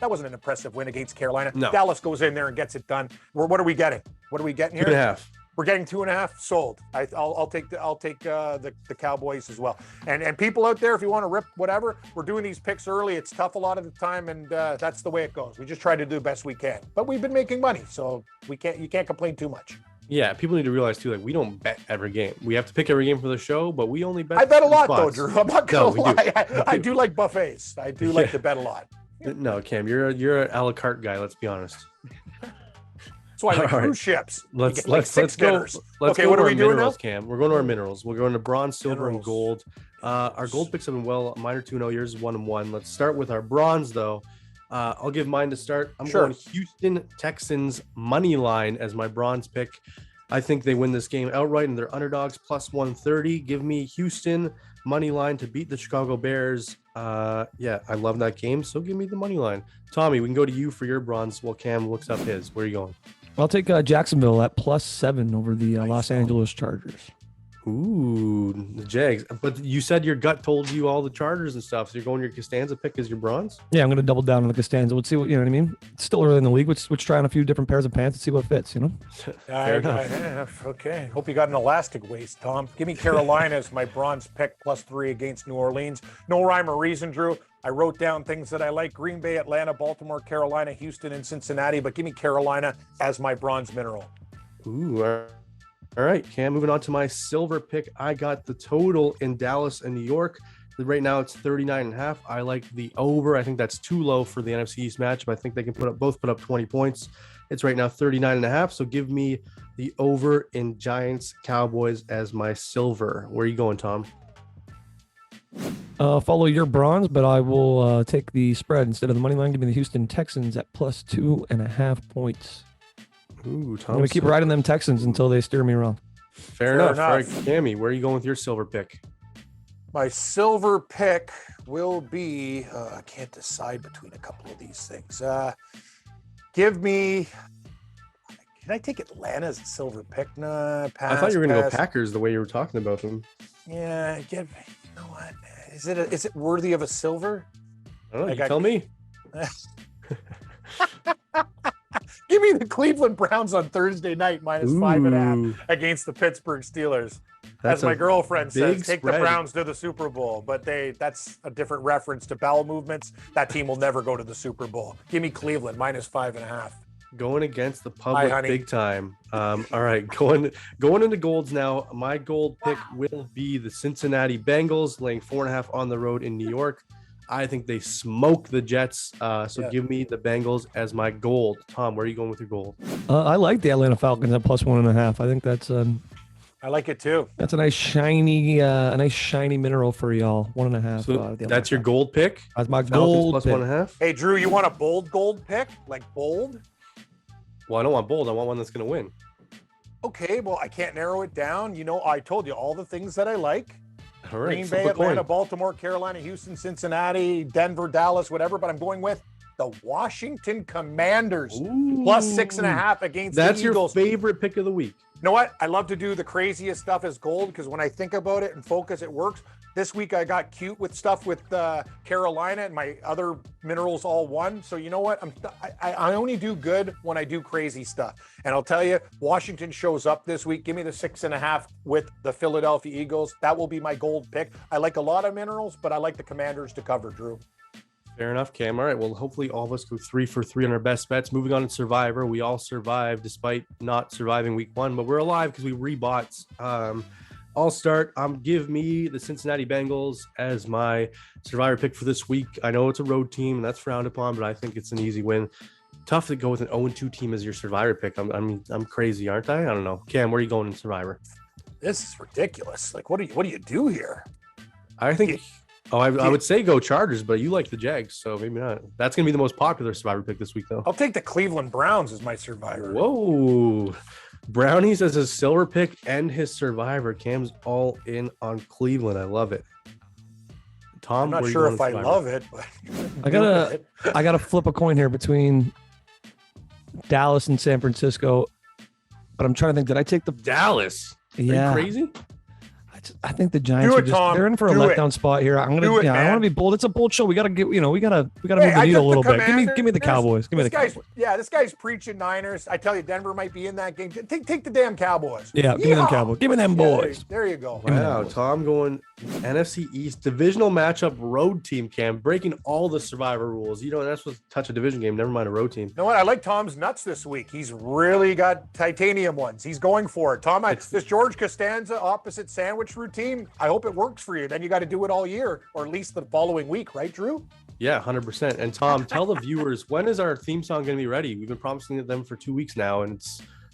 That wasn't an impressive win against Carolina. No. Dallas goes in there and gets it done. What are we getting? What are we getting here? 2.5. We're getting 2.5 sold. I'll take the Cowboys as well. And people out there, if you want to rip whatever, we're doing these picks early. It's tough a lot of the time, and that's the way it goes. We just try to do the best we can. But we've been making money, so you can't complain too much. Yeah, people need to realize too, we don't bet every game. We have to pick every game for the show, but we only bet. I bet a lot though, Drew. I'm not gonna lie. Do. I do like buffets. I do like to bet a lot. No, Cam, you're an a la carte guy. Let's be honest. That's why I like cruise ships. Let's go. Okay, what are we doing now? Cam? We're going to our minerals. We're going to bronze, silver, and gold. Our gold picks have been well. Mine are 2-0. Yours is 1-1. Let's start with our bronze, though. I'll give mine to start. I'm going Houston Texans money line as my bronze pick. I think they win this game outright, and they're underdogs +130. Give me Houston money line to beat the Chicago Bears. I love that game, so give me the money line. Tommy, we can go to you for your bronze while Cam looks up his. Where are you going? I'll take Jacksonville at +7 over the Los Angeles Chargers. Ooh, the Jags. But you said your gut told you all the Chargers and stuff, so you're going your Costanza pick as your bronze? Yeah, I'm going to double down on the Costanza. Let's see what, you know what I mean? It's still early in the league. Let's try on a few different pairs of pants and see what fits, you know? Fair enough. Okay. Hope you got an elastic waist, Tom. Give me Carolina as my bronze pick +3 against New Orleans. No rhyme or reason, Drew. I wrote down things that I like: Green Bay, Atlanta, Baltimore, Carolina, Houston, and Cincinnati. But give me Carolina as my bronze mineral. Ooh, all right, Cam, moving on to my silver pick. I got the total in Dallas and New York. Right now it's 39.5. I like the over. I think that's too low for the NFC East matchup. I think they can both put up 20 points. It's right now 39.5. So give me the over in Giants Cowboys as my silver. Where are you going, Tom? Follow your bronze, but I will take the spread instead of the money line. Give me the Houston Texans at plus 2.5 points. Ooh, Tom. I'm going to keep riding them Texans until they steer me wrong. Fair enough. All right, Cammy, where are you going with your silver pick? My silver pick will be, I can't decide between a couple of these things. Give me, can I take Atlanta as a silver pick? Nah, pass. I thought you were going to go Packers the way you were talking about them. Yeah, you know what? Is it worthy of a silver? I don't know. You tell me. Give me the Cleveland Browns on Thursday night minus 5.5 against the Pittsburgh Steelers. As my girlfriend says, take the Browns to the Super Bowl. But that's a different reference to bowel movements. That team will never go to the Super Bowl. Give me Cleveland minus 5.5. Going against the public big time. All right, going into golds now. My gold pick will be the Cincinnati Bengals, laying 4.5 on the road in New York. I think they smoke the Jets. Give me the Bengals as my gold. Tom, where are you going with your gold? I like the Atlanta Falcons at plus 1.5. I think that's I like it too. That's a nice shiny mineral for y'all. 1.5. So that's your gold pick? That's my gold plus pick. 1.5. Hey, Drew, you want a bold gold pick? Like bold? Well, I don't want bold. I want one that's going to win. Okay, well, I can't narrow it down. You know, I told you all the things that I like. All right, Green Bay, Atlanta, Baltimore, Carolina, Houston, Cincinnati, Denver, Dallas, whatever. But I'm going with the Washington Commanders plus 6.5 against the Eagles. That's your favorite pick of the week. You know what? I love to do the craziest stuff as gold because when I think about it and focus, it works. This week I got cute with stuff with Carolina and my other minerals all won. So you know what? I only do good when I do crazy stuff. And I'll tell you, Washington shows up this week. Give me the 6.5 with the Philadelphia Eagles. That will be my gold pick. I like a lot of minerals, but I like the Commanders to cover, Drew. Fair enough, Cam. All right. Well, hopefully all of us go 3 for 3 on our best bets. Moving on to Survivor. We all survived despite not surviving week 1, but we're alive because we rebought. I'll start. Give me the Cincinnati Bengals as my Survivor pick for this week. I know it's a road team and that's frowned upon, but I think it's an easy win. Tough to go with an 0-2 team as your Survivor pick. I'm crazy, aren't I? I don't know. Cam, where are you going in Survivor? This is ridiculous. Like, what do you do here? I think. I would say go Chargers, but you like the Jags, so maybe not. That's going to be the most popular Survivor pick this week, though. I'll take the Cleveland Browns as my Survivor. Whoa. Brownies as his silver pick and his Survivor. Cam's all in on Cleveland. I love it. Tom, I'm not sure if I love it, but I gotta flip a coin here between Dallas and San Francisco, but I'm trying to think. Did I take the Dallas? Yeah, are you crazy? I think the Giants they're in for a letdown spot here. I want to be bold. It's a bold show. We gotta move the needle a little bit. Give me the Cowboys. This guy's preaching Niners. I tell you, Denver might be in that game. Take the damn Cowboys. Yeah, give me them Cowboys. Give me them boys. There you go. Wow, Tom going NFC East divisional matchup road team, Cam, breaking all the Survivor rules. You know, that's supposed to touch a division game, never mind a road team. You know what? I like Tom's nuts this week. He's really got titanium ones. He's going for it. Tom, this George Costanza opposite sandwich routine, I hope it works for you. Then you got to do it all year, or at least the following week, right, Drew? Yeah, 100%. And Tom, tell the viewers, when is our theme song going to be ready? We've been promising them for 2 weeks now, and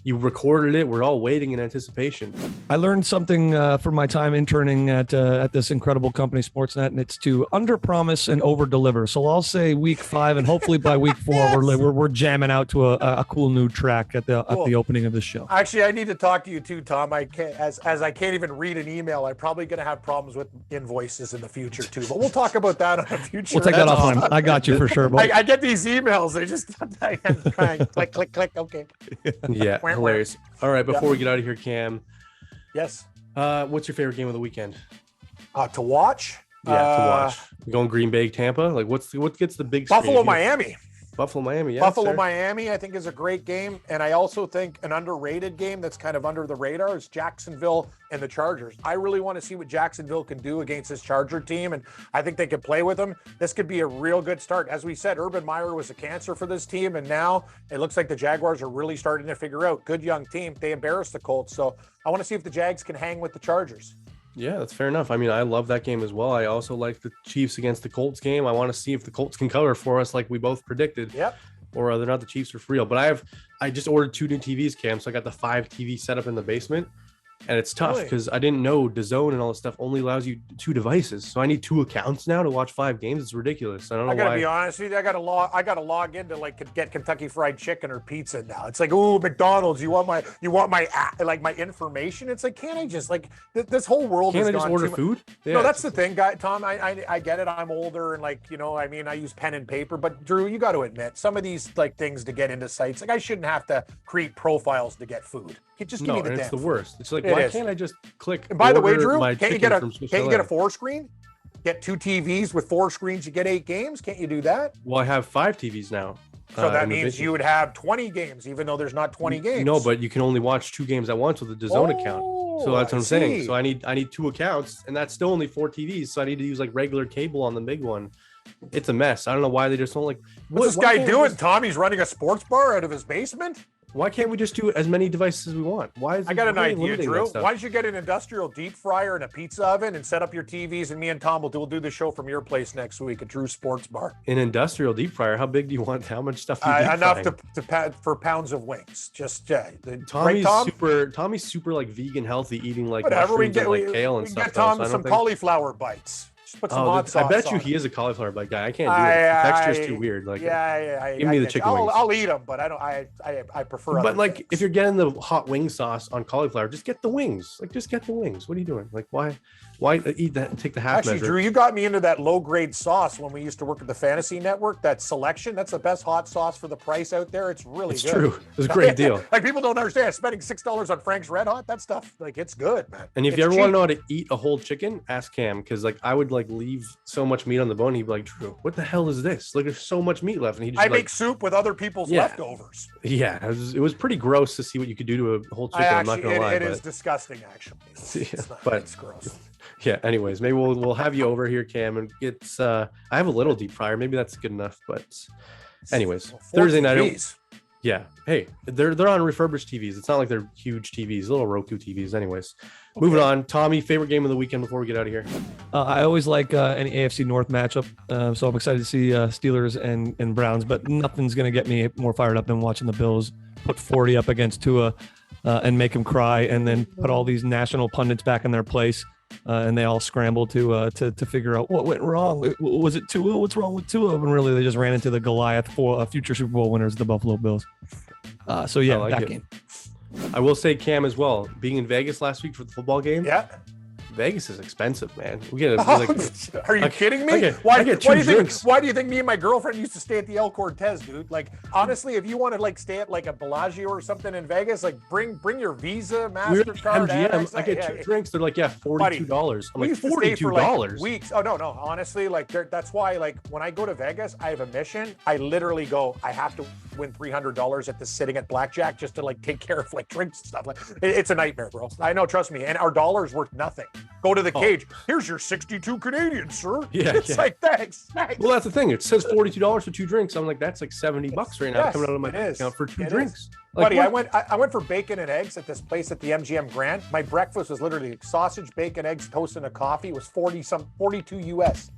you recorded it. We're all waiting in anticipation. I learned something from my time interning at this incredible company, Sportsnet, and it's to under-promise and over-deliver. So I'll say week 5, and hopefully by week 4, yes, we're jamming out to a cool new track at the opening of the show. Actually, I need to talk to you too, Tom. I can't, as I can't even read an email. I'm probably going to have problems with invoices in the future too. But we'll talk about that on a future. We'll take that offline. I got you for sure. I get these emails. They just click. Okay. Yeah. Hilarious. All right, before we get out of here, Cam. Yes. What's your favorite game of the weekend? To watch? Yeah, to watch. You going Green Bay, Tampa? Like, what gets the big screen? Buffalo, Miami. Buffalo, Miami. Yeah, Buffalo, Miami, I think is a great game. And I also think an underrated game that's kind of under the radar is Jacksonville and the Chargers. I really want to see what Jacksonville can do against this Charger team. And I think they could play with them. This could be a real good start. As we said, Urban Meyer was a cancer for this team. And now it looks like the Jaguars are really starting to figure out. Good young team. They embarrassed the Colts. So I want to see if the Jags can hang with the Chargers. Yeah, that's fair enough. I mean, I love that game as well. I also like the Chiefs against the Colts game. I want to see if the Colts can cover for us like we both predicted. Yep. Or whether or not the Chiefs are for real. But I just ordered 2 new TVs, Cam. So I got the 5 TV set up in the basement. And it's tough because I didn't know DAZN and all this stuff only allows you 2 devices. So I need 2 accounts now to watch 5 games. It's ridiculous. I don't know why. I gotta be honest with you. I gotta log in to like get Kentucky Fried Chicken or pizza now. It's like, ooh, McDonald's. You want my like my information? It's like, can't I just like this whole world? Can't has I just gone order too food? No, that's the thing, guy. Tom, I get it. I'm older and like, you know, I mean, I use pen and paper. But Drew, you got to admit, some of these like things to get into sites, like I shouldn't have to create profiles to get food. Just give me the damn. It's the food. worst. It's like, why can't I just click? And by the way, Drew, can't you get a 4 screen? Get 2 TVs with 4 screens, you get 8 games. Can't you do that? Well, I have 5 TVs now. So that means you would have 20 games, even though there's not 20 games. No, but you can only watch 2 games at once with a DAZN account. So that's what I'm saying. So I need 2 accounts, and that's still only 4 TVs. So I need to use like regular cable on the big one. It's a mess. I don't know why they just don't like. What's this guy doing, Tom? He's running a sports bar out of his basement? Why can't we just do as many devices as we want? Why is I got an idea, Drew. Why don't you get an industrial deep fryer and a pizza oven and set up your TVs, and me and Tom will do the show from your place next week at Drew's Sports Bar. An industrial deep fryer? How big do you want? How much stuff? Enough for pounds of wings. Just Tommy's super like vegan, healthy, eating like whatever. We get like kale and stuff. Get Tom some cauliflower bites. Put some hot sauce I bet you he is a cauliflower bite guy. I can't do it. The texture's too weird. Like, give me the chicken wings. I'll eat them, but I don't. I prefer. But like, things. If you're getting the hot wing sauce on cauliflower, just get the wings. Like, just get the wings. What are you doing? Like, why eat that and take the half measure? Drew, you got me into that low grade sauce when we used to work at the Fantasy Network. That Selection, that's the best hot sauce for the price out there. It's really good. True. It was a great deal. Like, people don't understand. Spending $6 on Frank's Red Hot, that stuff, like, it's good, man. And if you ever want to know how to eat a whole chicken, ask Cam, because like I would like leave so much meat on the bone. He'd be like, Drew, what the hell is this? Like, there's so much meat left. And he just make soup with other people's leftovers. Yeah, it was pretty gross to see what you could do to a whole chicken. I'm not gonna lie. It is disgusting, actually. It's gross. Yeah. Anyways, maybe we'll have you over here, Cam, and get. I have a little deep fryer. Maybe that's good enough. But anyways, Thursday night. Yeah. Hey, they're on refurbished TVs. It's not like they're huge TVs, little Roku TVs. Anyways, moving on. Tommy, favorite game of the weekend before we get out of here? I always like any AFC North matchup. So I'm excited to see Steelers and Browns, but nothing's going to get me more fired up than watching the Bills put 40 up against Tua and make him cry, and then put all these national pundits back in their place. And they all scrambled to figure out what went wrong. Was it Tua? What's wrong with Tua? And really, they just ran into the Goliath for future Super Bowl winners, the Buffalo Bills. So yeah, like that game. I will say, Cam, as well, being in Vegas last week for the football game. Yeah. Vegas is expensive, man. We get Are you kidding me? Why do you think me and my girlfriend used to stay at the El Cortez, dude? Like, honestly, if you want to like stay at like a Bellagio or something in Vegas, like bring your Visa, MasterCard. MGM. I get 2 drinks. They're like, $42. I'm like, $42? Weeks. Oh no. Honestly, like that's why, like, when I go to Vegas, I have a mission. I literally go, I have to win $300 at the sitting at blackjack just to like take care of like drinks and stuff. Like, it's a nightmare, bro. I know, trust me. And our dollar's worth nothing. Go to the cage. Here's your 62 Canadian, sir. It's like, thanks. Well, that's the thing. It says $42 for 2 drinks. I'm like, that's like $70 right now coming out of my account for 2 drinks. Like, buddy, I went for bacon and eggs at this place at the MGM Grand. My breakfast was literally sausage, bacon, eggs, toast, and a coffee. It was 42 US.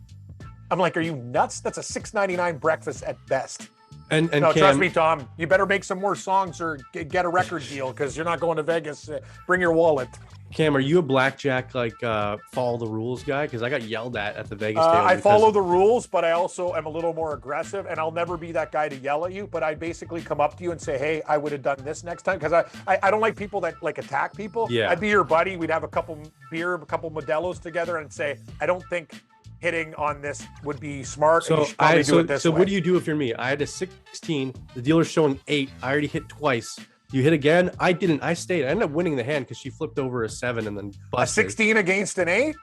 I'm like, are you nuts? That's a $6.99 breakfast at best. And no, Cam, trust me, Tom. You better make some more songs or get a record deal, because you're not going to Vegas. Bring your wallet. Cam, are you a blackjack follow the rules guy? Because I got yelled at the Vegas table. I follow the rules, but I also am a little more aggressive, and I'll never be that guy to yell at you. But I basically come up to you and say, "Hey, I would have done this next time," because I don't like people that like attack people. Yeah, I'd be your buddy. We'd have a couple beer, a couple Modelo's together, and say, "I don't think hitting on this would be smart." So way. What do you do if you're me? I had a 16. The dealer's showing 8. I already hit twice. You hit again? I didn't. I stayed. I ended up winning the hand because she flipped over a 7 and then busted. A 16 against an 8?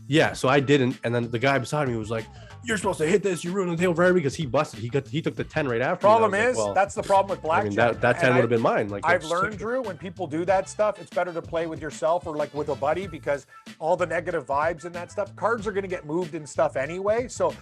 Yeah. So I didn't. And then the guy beside me was like, "You're supposed to hit this. You ruined the table for everybody," because he busted. He took the 10 right after. Problem is, that's the problem with blackjack. I mean, that 10 would have been mine. Like, I've learned, Drew, when people do that stuff, it's better to play with yourself or like with a buddy, because all the negative vibes and that stuff, cards are going to get moved and stuff anyway. So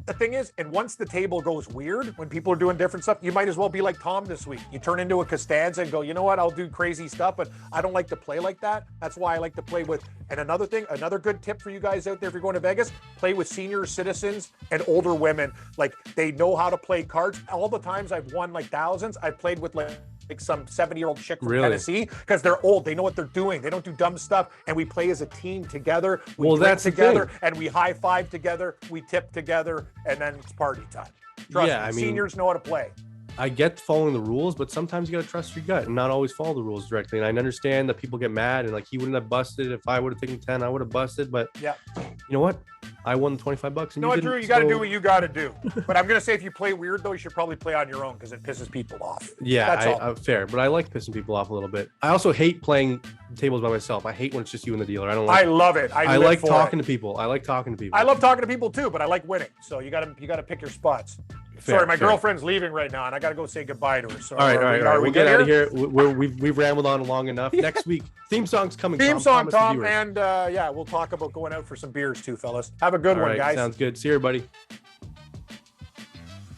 the thing is, and once the table goes weird, when people are doing different stuff, you might as well be like Tom this week. You turn into a Costanza and go, you know what, I'll do crazy stuff, but I don't like to play like that. That's why I like to play with. And another thing, another good tip for you guys out there, if you're going to Vegas, play with senior citizens and older women. Like, they know how to play cards. All the times I've won like thousands, I've played with like some 70-year-old chick from Tennessee, because they're old. They know what they're doing. They don't do dumb stuff. And we play as a team together. We drink together, and we high five together. We tip together, and then it's party time. Trust me, I mean, seniors know how to play. I get following the rules, but sometimes you got to trust your gut and not always follow the rules directly. And I understand that people get mad and like, he wouldn't have busted. If I would have taken 10, I would have busted. But yeah, you know what? I won the $25 and you know what, Drew? You got to do what you got to do. But I'm going to say, if you play weird, though, you should probably play on your own, because it pisses people off. Yeah, that's fair. But I like pissing people off a little bit. I also hate playing tables by myself. I hate when it's just you and the dealer. I don't like. I love it. I like talking to people. I like talking to people. I love talking to people too, but I like winning. So you got to pick your spots. Sorry, my girlfriend's leaving right now, and I got to go say goodbye to her. So all right. We'll get out of here. We've rambled on long enough. Next week, theme song's coming. Theme song, Tom, and yeah, we'll talk about going out for some beers too, fellas. Have a good one, guys. Sounds good. See you, everybody.